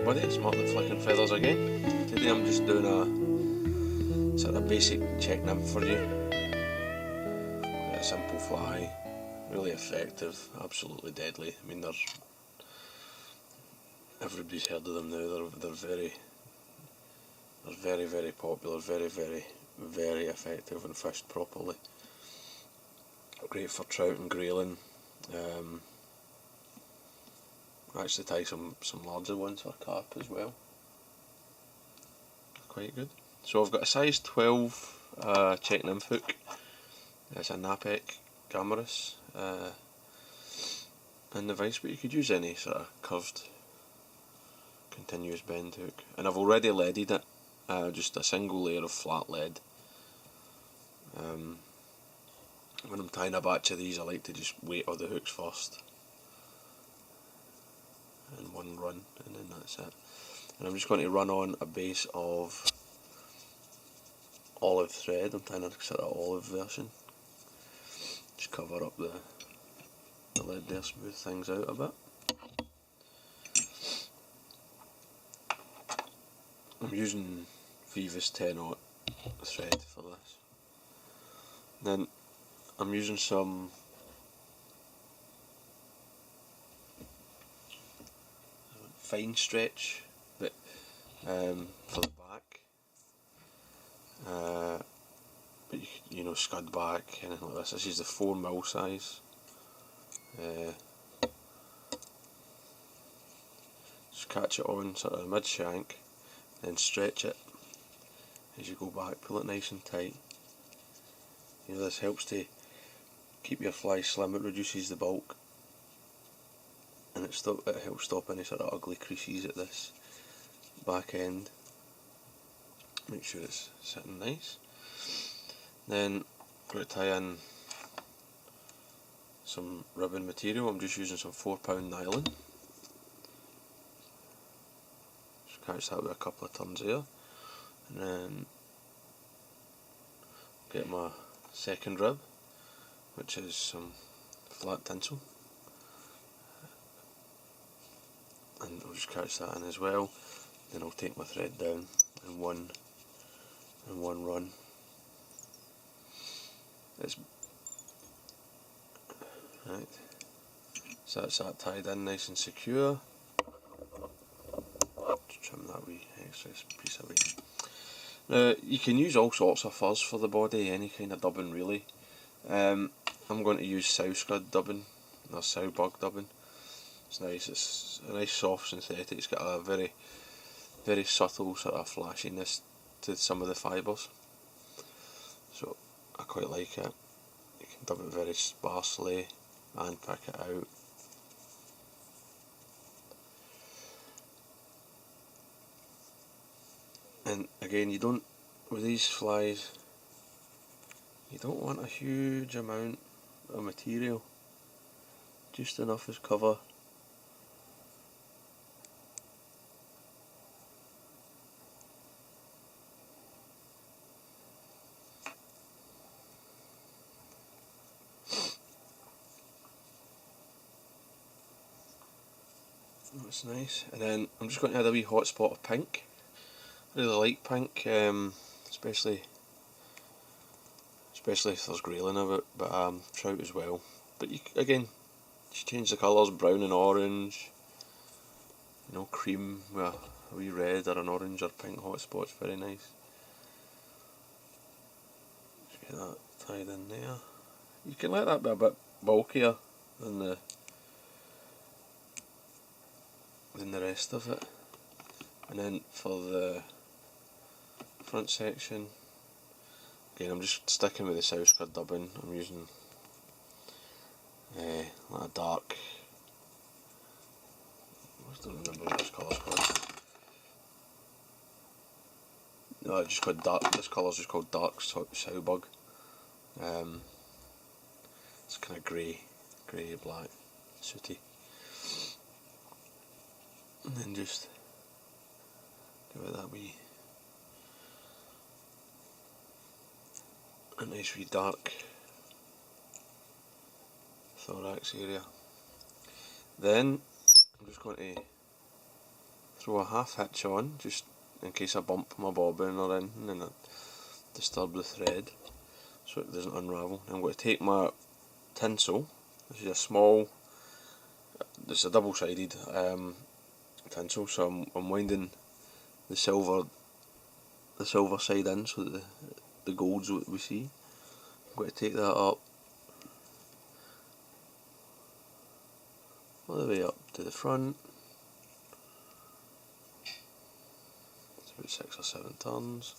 everybody, it's Mark the Flicking Feathers again. Today I'm just doing a sort of basic Czech Nymph for you. Quite a simple fly, really effective, absolutely deadly. I mean, everybody's heard of them now. They're very popular, very effective when fished properly. Great for trout and grayling. I actually tie some larger ones for carp as well. Quite good. So I've got a size 12 Czech Nymph hook. It's a Knapek Gammarus in the vice, but you could use any sort of curved continuous bend hook. And I've already leaded it, just a single layer of flat lead. When I'm tying a batch of these, I like to just weight all the hooks first in one run, and then that's it. And I'm just going to run on a base of olive thread. I'm tying a sort of olive version. Just cover up the lead there, smooth things out a bit. I'm using Veevus 10-aught thread for this. Then I'm using some fine stretch, but for the back, but you know, scud back, anything like this. This is the 4mm size. Just catch it on sort of mid shank, then stretch it as you go back. Pull it nice and tight. You know, this helps to keep your fly slim. It reduces the bulk, and it helps stop any sort of ugly creases at this back end. Make sure it's sitting nice. Then I'm going to tie in some ribbon material. I'm just using some 4-pound nylon. Just catch that with a couple of turns there, and then get my second rib, which is some flat tinsel, and I'll just catch that in as well. Then I'll take my thread down in one run. It's right, so that's that tied in nice and secure. Just trim that wee extra piece away. Now you can use all sorts of fuzz for the body, any kind of dubbing really. I'm going to use sow scud dubbing, or sow bug dubbing. It's nice. It's a nice soft synthetic. It's got a very subtle sort of flashiness to some of the fibres, so I quite like it. You can dub it very sparsely and pick it out. And again, you don't, with these flies, you don't want a huge amount of material, just enough as cover. That's nice. And then I'm just going to add a wee hotspot of pink. I really like pink, especially if there's grayling of it, but trout as well. But you, again, just change the colours, brown and orange, you know, cream with a wee red or an orange or pink hotspot's very nice. Just get that tied in there. You can let that be a bit bulkier than the rest of it. And then for the front section, again, I'm just sticking with the sow scud dubbing. I'm using like a dark, I don't remember what this colour's called. No, it's just called dark. This colour's just called dark sow bug. It's kind of grey black, sooty. And then just give it that wee, a nice wee dark thorax area. Then I'm just going to throw a half hitch on, just in case I bump my bobbin or anything and I disturb the thread, so it doesn't unravel. I'm going to take my tinsel. This is a small, this is a double-sided tinsel, so I'm winding the silver side in, so that the gold's what we see. I'm going to take that up all the way up to the front. It's about 6 or 7 turns.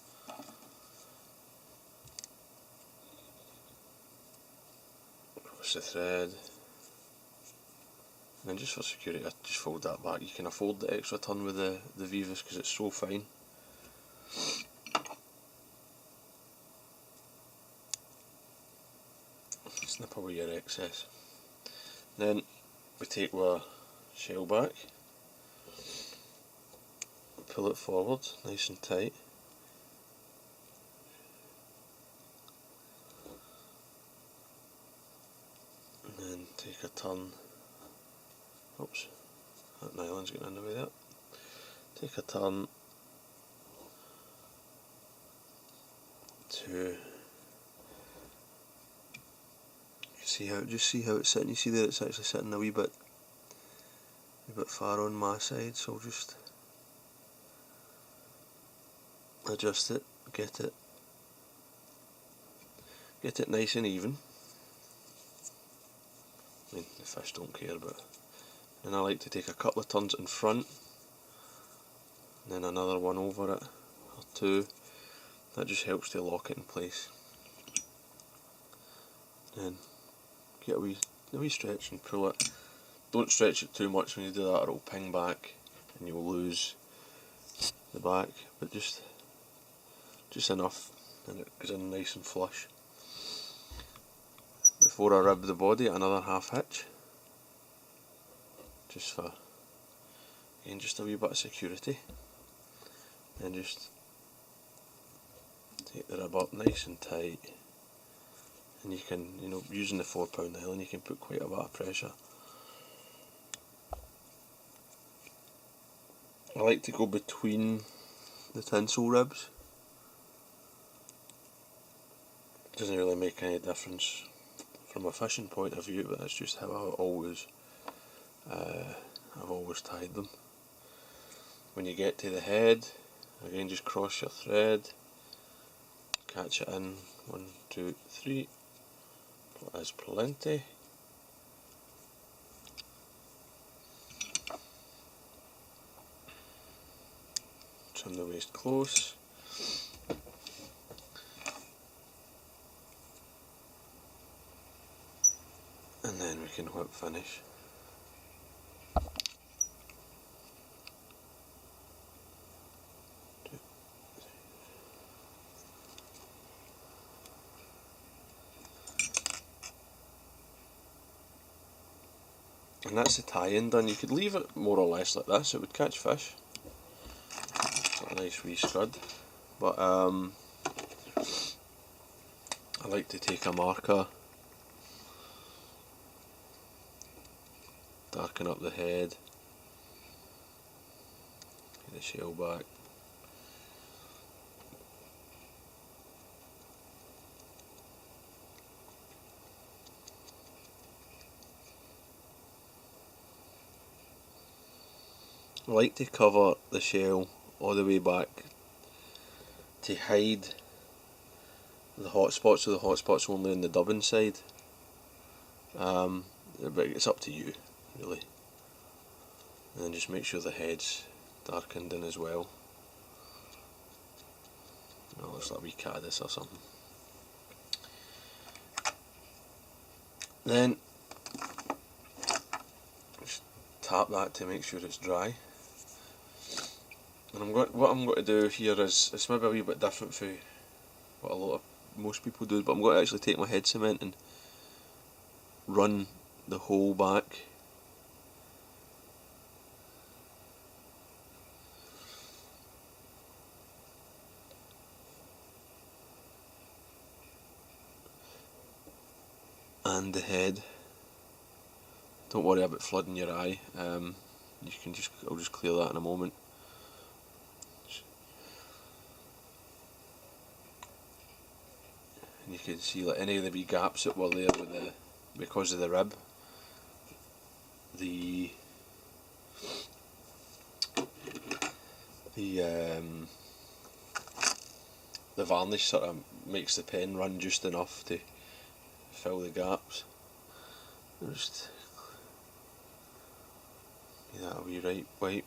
Across the thread. And then just for security, I just fold that back. You can afford the extra turn with the Veevus because it's so fine. Snip away your excess. Then we take our shell back, pull it forward nice and tight, and then take a turn. Oops, that nylon's getting in the way there. Take a turn to see how it's sitting. You see there it's actually sitting a wee bit far on my side, so I'll just adjust it, get it nice and even. I mean, the fish don't care, but then I like to take a couple of turns in front and then another one over it or two. That just helps to lock it in place. And get a wee stretch and pull it. Don't stretch it too much when you do that, or it'll ping back and you'll lose the back, but just enough and it goes in nice and flush. Before I rib the body, another half hitch, just for, again, just a wee bit of security. Then just take the rib up nice and tight, and you can, using the 4-pound nylon, you can put quite a bit of pressure. I like to go between the tinsel ribs. It doesn't really make any difference from a fishing point of view, but that's just how I've always tied them. When you get to the head, again, just cross your thread, catch it in, 1, 2, 3, that is plenty. Trim the waist close, and then we can whip finish. And that's the tie-in done. You could leave it more or less like this, it would catch fish. A nice wee scud, but I like to take a marker, darken up the head, get the shell back, I like to cover the shell all the way back to hide the hot spots, so the hot spots only on the dubbing side. But it's up to you, really. And then just make sure the head's darkened in as well. It looks like a wee caddis or something. Then just tap that to make sure it's dry. And what I'm going to do here is, it's maybe a wee bit different for what most people do, but I'm going to actually take my head cement and run the whole back. And the head. Don't worry about flooding your eye. I'll just clear that in a moment. and you can see like any of the wee gaps that were there with the, because of the rib, the varnish sort of makes the pen run just enough to fill the gaps. Just give that a wee right wipe,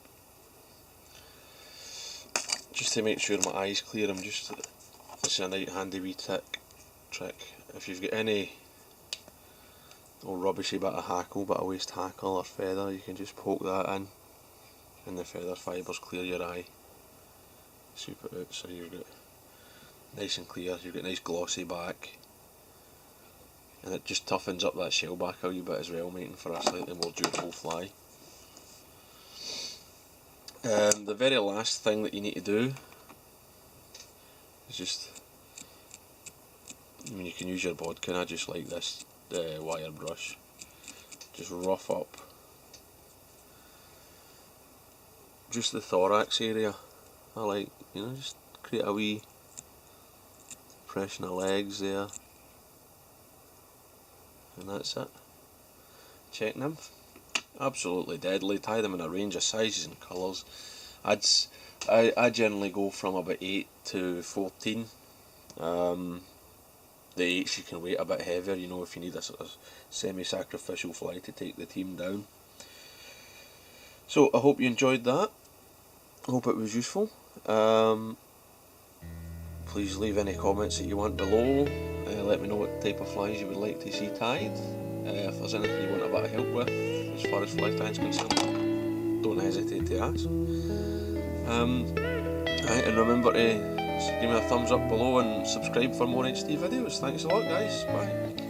just to make sure my eye's clear. This is a nice handy wee trick. If you've got any old rubbishy bit of hackle, bit of waste hackle or feather, you can just poke that in, and the feather fibres clear your eye. Sweep it out so you've got nice and clear, you've got nice glossy back, and it just toughens up that shell back a wee bit as well, making for a slightly more durable fly. The very last thing that you need to do is just, I mean, you can use your bodkin, I just like this wire brush, just rough up just the thorax area. I like, you know, just create a wee impression of legs there, and that's it. Czech Nymph, absolutely deadly. Tie them in a range of sizes and colours. I generally go from about 8 to 14. The 8s you can weight a bit heavier, you know, if you need a sort of semi-sacrificial fly to take the team down. So I hope you enjoyed that. I hope it was useful. Please leave any comments that you want below. Let me know what type of flies you would like to see tied. If there's anything you want a bit of help with as far as fly tying is concerned, don't hesitate to ask. And remember to give me a thumbs up below and subscribe for more HD videos. Thanks a lot, guys. Bye.